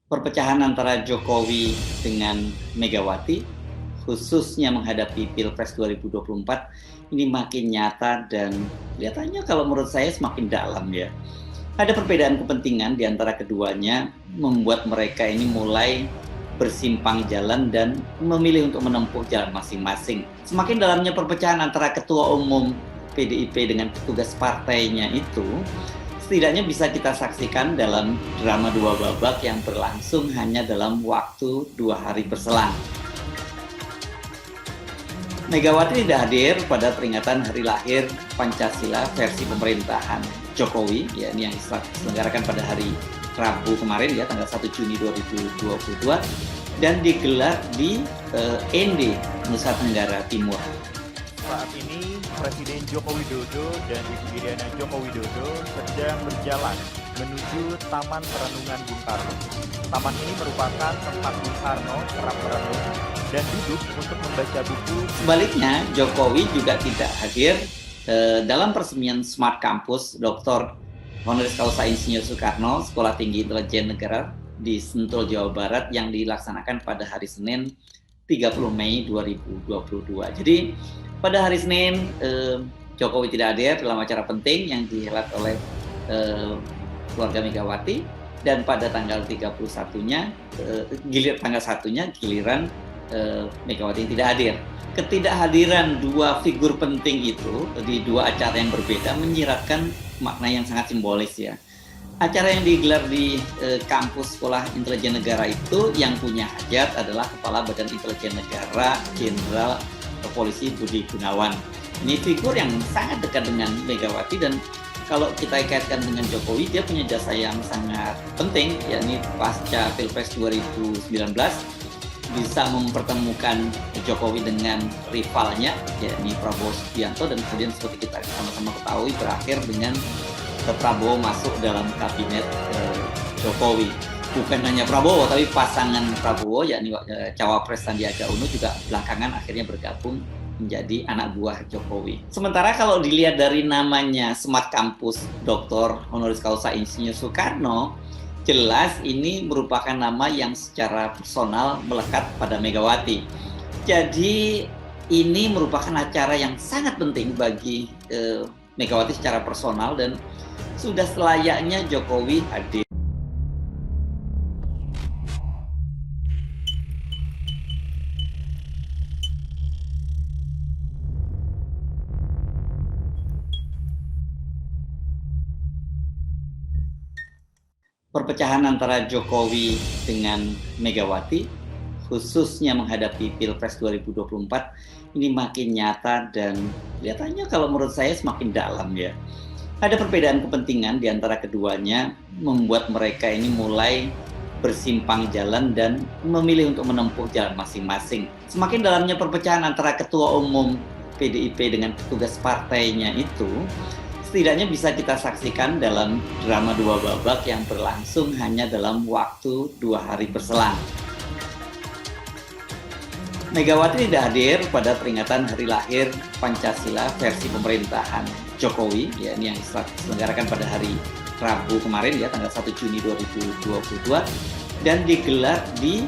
Perpecahan antara Jokowi dengan Megawati, khususnya menghadapi Pilpres 2024, ini makin nyata dan kelihatannya kalau menurut saya semakin dalam ya. Ada perbedaan kepentingan di antara keduanya, membuat mereka ini mulai bersimpang jalan dan memilih untuk menempuh jalan masing-masing. Semakin dalamnya perpecahan antara Ketua Umum PDIP dengan petugas partainya itu, setidaknya bisa kita saksikan dalam drama dua babak yang berlangsung hanya dalam waktu 2 hari berselang. Megawati tidak hadir pada peringatan hari lahir Pancasila versi pemerintahan Jokowi, ya, ini yang diselenggarakan pada hari Rabu kemarin ya, tanggal 1 Juni 2022, dan digelar di ND, Nusa Tenggara Timur. Saat ini Presiden Joko Widodo dan Ibu Iriana Joko Widodo sedang berjalan menuju Taman Perenungan Bung Karno. Taman ini merupakan tempat Bung Karno kerap merenung dan duduk untuk membaca buku. Sebaliknya, Jokowi juga tidak hadir dalam peresmian Smart Campus Dr. Honoris Causa Insinyur Soekarno, Sekolah Tinggi Intelijen Negara di Sentul, Jawa Barat yang dilaksanakan pada hari Senin 30 Mei 2022. Jadi pada hari Senin, Jokowi tidak hadir dalam acara penting yang dihelat oleh keluarga Megawati, dan pada tanggal 31-nya, tanggal 1-nya giliran Megawati yang tidak hadir. Ketidakhadiran dua figur penting itu di dua acara yang berbeda menyiratkan makna yang sangat simbolis ya. Acara yang digelar di kampus Sekolah Intelijen Negara itu yang punya hajat adalah Kepala Badan Intelijen Negara Jenderal Polisi Budi Gunawan. Ini figur yang sangat dekat dengan Megawati, dan kalau kita kaitkan dengan Jokowi, dia punya jasa yang sangat penting, yakni pasca Pilpres 2019 bisa mempertemukan Jokowi dengan rivalnya, yakni Prabowo Subianto, dan kemudian seperti kita sama-sama ketahui berakhir dengan Prabowo masuk dalam kabinet Jokowi. Bukan hanya Prabowo, tapi pasangan Prabowo, yakni Cawapres Sandiaga Uno, juga belakangan akhirnya bergabung menjadi anak buah Jokowi. Sementara kalau dilihat dari namanya Smart Campus Dr. Honoris Causa Insinyur Soekarno, jelas ini merupakan nama yang secara personal melekat pada Megawati. Jadi ini merupakan acara yang sangat penting bagi Megawati secara personal, dan sudah selayaknya Jokowi hadir. Perpecahan antara Jokowi dengan Megawati, khususnya menghadapi Pilpres 2024, ini makin nyata dan kelihatannya kalau menurut saya semakin dalam ya. Ada perbedaan kepentingan di antara keduanya, membuat mereka ini mulai bersimpang jalan dan memilih untuk menempuh jalan masing-masing. Semakin dalamnya perpecahan antara Ketua Umum PDIP dengan petugas partainya itu, setidaknya bisa kita saksikan dalam drama dua babak yang berlangsung hanya dalam waktu 2 hari berselang. Megawati tidak hadir pada peringatan hari lahir Pancasila versi pemerintahan Jokowi, ya, ini yang diselenggarakan pada hari Rabu kemarin ya, tanggal 1 Juni 2022, dan digelar di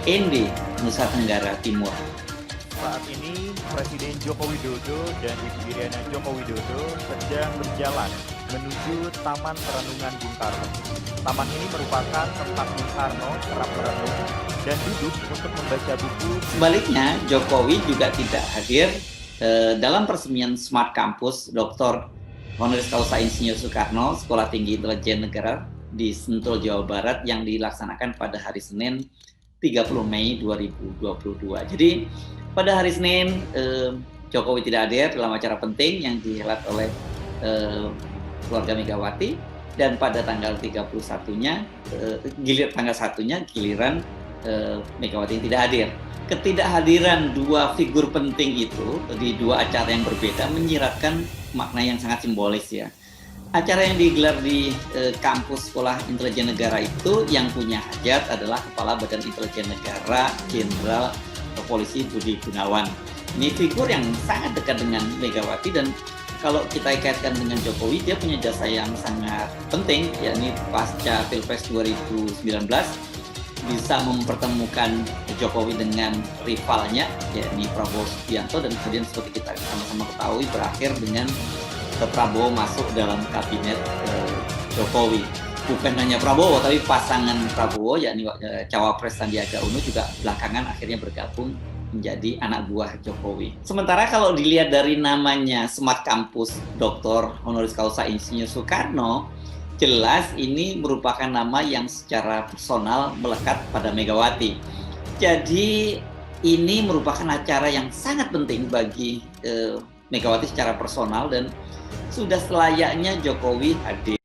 ND, Nusa Tenggara Timur. Saat ini Presiden Joko Widodo dan Ibu Iriana Joko Widodo sedang berjalan menuju Taman Perenungan Bung Karno. Taman ini merupakan tempat Bung Karno kerap merenung dan duduk untuk membaca buku. Sebaliknya, Jokowi juga tidak hadir dalam peresmian Smart Campus Dr. Honoris Causa Insinyur Soekarno, Sekolah Tinggi Intelijen Negara di Sentul, Jawa Barat yang dilaksanakan pada hari Senin 30 Mei 2022. Jadi pada hari Senin, Jokowi tidak hadir dalam acara penting yang dihelat oleh keluarga Megawati, dan pada tanggal 31-nya, tanggal 1-nya giliran Megawati yang tidak hadir. Ketidakhadiran dua figur penting itu di dua acara yang berbeda menyiratkan makna yang sangat simbolis ya. Acara yang digelar di kampus Sekolah Intelijen Negara itu yang punya hajat adalah Kepala Badan Intelijen Negara Jenderal Polisi Budi Gunawan. Ini figur yang sangat dekat dengan Megawati, dan kalau kita kaitkan dengan Jokowi, dia punya jasa yang sangat penting, yakni pasca Pilpres 2019 bisa mempertemukan Jokowi dengan rivalnya, yakni Prabowo Subianto, dan kemudian seperti kita sama-sama ketahui berakhir dengan Prabowo masuk dalam kabinet Jokowi. Bukan hanya Prabowo, tapi pasangan Prabowo, yakni Cawapres Sandiaga Uno juga belakangan akhirnya bergabung menjadi anak buah Jokowi. Sementara kalau dilihat dari namanya Smart Campus Dr. Honoris Causa Insinyur Soekarno, jelas ini merupakan nama yang secara personal melekat pada Megawati. Jadi ini merupakan acara yang sangat penting bagi Megawati secara personal, dan sudah selayaknya Jokowi hadir